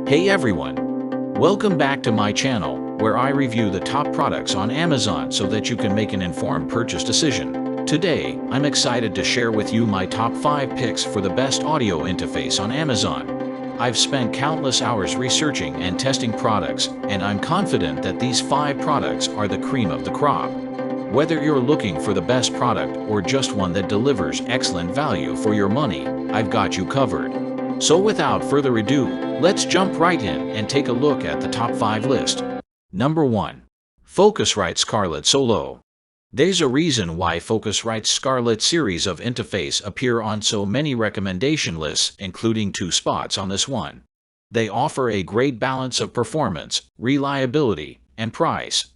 Hey everyone! Welcome back to my channel, where I review the top products on Amazon so that you can make an informed purchase decision. Today, I'm excited to share with you my top 5 picks for the best audio interface on Amazon. I've spent countless hours researching and testing products, and I'm confident that these 5 products are the cream of the crop. Whether you're looking for the best product or just one that delivers excellent value for your money, I've got you covered. So without further ado, let's jump right in and take a look at the top 5 list. Number 1. Focusrite Scarlett Solo. There's a reason why Focusrite's Scarlett series of interface appear on so many recommendation lists, including 2 spots on this one. They offer a great balance of performance, reliability, and price.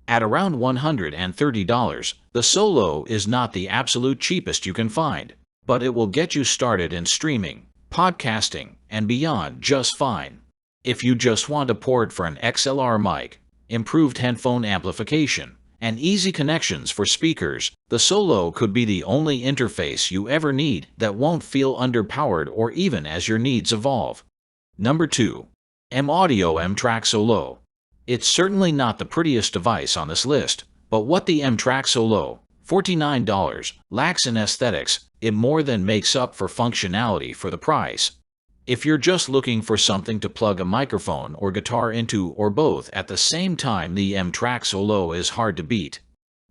At around $130, the Solo is not the absolute cheapest you can find, but it will get you started in streaming, podcasting, and beyond just fine. If you just want a port for an XLR mic, improved headphone amplification, and easy connections for speakers, the Solo could be the only interface you ever need that won't feel underpowered or even as your needs evolve. Number 2. rme-audio M-Track Solo. It's certainly not the prettiest device on this list, but what the M-Track Solo, $49, lacks in aesthetics, it more than makes up for functionality for the price. If you're just looking for something to plug a microphone or guitar into or both at the same time, the M-Track Solo is hard to beat.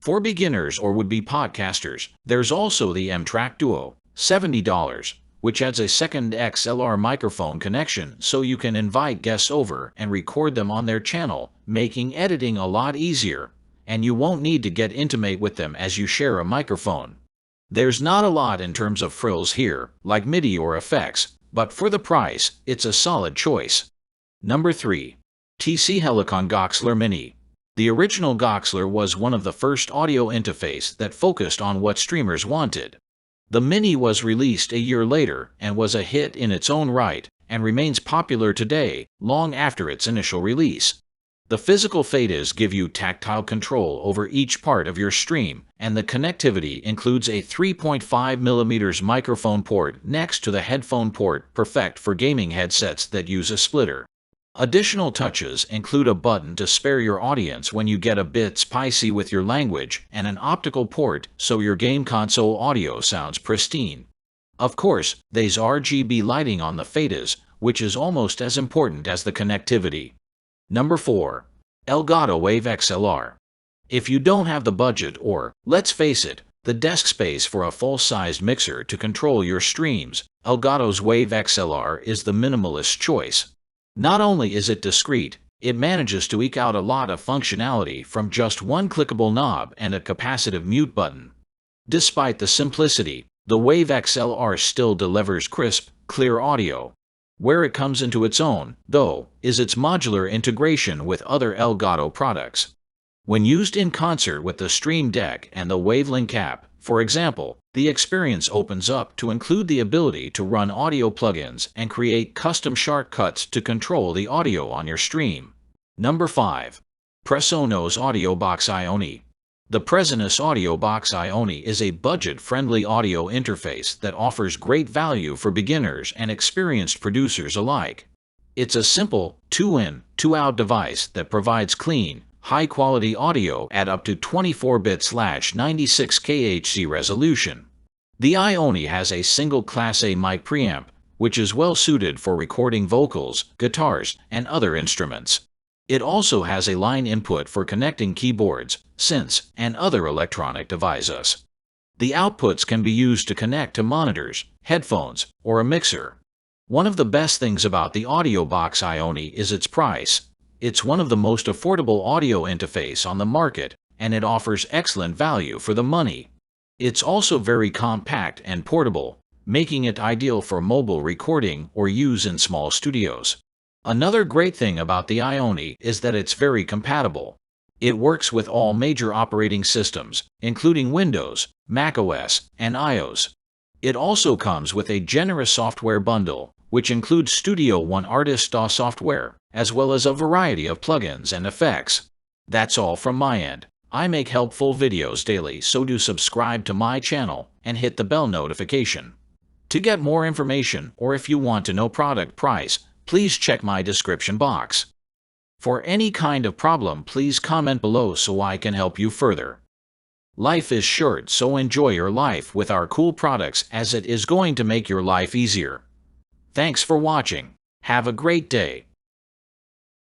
For beginners or would-be podcasters, there's also the M-Track Duo, $70, which adds a second XLR microphone connection so you can invite guests over and record them on their channel, making editing a lot easier, and you won't need to get intimate with them as you share a microphone. There's not a lot in terms of frills here, like MIDI or effects, but for the price, it's a solid choice. Number 3. TC Helicon Goxler Mini. The original Goxler was one of the first audio interface that focused on what streamers wanted. The Mini was released a year later and was a hit in its own right, and remains popular today, long after its initial release. The physical fadas give you tactile control over each part of your stream, and the connectivity includes a 3.5mm microphone port next to the headphone port, perfect for gaming headsets that use a splitter. Additional touches include a button to spare your audience when you get a bit spicy with your language, and an optical port so your game console audio sounds pristine. Of course, there's RGB lighting on the fadas, which is almost as important as the connectivity. Number 4. Elgato Wave XLR. If you don't have the budget or, let's face it, the desk space for a full-sized mixer to control your streams, Elgato's Wave XLR is the minimalist choice. Not only is it discreet, it manages to eke out a lot of functionality from just one clickable knob and a capacitive mute button. Despite the simplicity, the Wave XLR still delivers crisp, clear audio. Where it comes into its own, though, is its modular integration with other Elgato products. When used in concert with the Stream Deck and the Wavelink app, for example, the experience opens up to include the ability to run audio plugins and create custom shortcuts to control the audio on your stream. Number 5. Presonus Audio Box Ioni. The Presonus Audio Box Ioni is a budget-friendly audio interface that offers great value for beginners and experienced producers alike. It's a simple, 2-in, 2-out device that provides clean, high-quality audio at up to 24-bit/96 kHz resolution. The Ioni has a single Class A mic preamp, which is well suited for recording vocals, guitars, and other instruments. It also has a line input for connecting keyboards, synths, and other electronic devices. The outputs can be used to connect to monitors, headphones, or a mixer. One of the best things about the Audio Box Ioni is its price. It's one of the most affordable audio interface on the market, and it offers excellent value for the money. It's also very compact and portable, making it ideal for mobile recording or use in small studios. Another great thing about the Ioni is that it's very compatible. It works with all major operating systems, including Windows, macOS, and iOS. It also comes with a generous software bundle, which includes Studio One Artist DAW software, as well as a variety of plugins and effects. That's all from my end. I make helpful videos daily, so do subscribe to my channel and hit the bell notification. To get more information or if you want to know product price, please check my description box. For any kind of problem, please comment below so I can help you further. Life is short, so enjoy your life with our cool products, as it is going to make your life easier. Thanks for watching. Have a great day.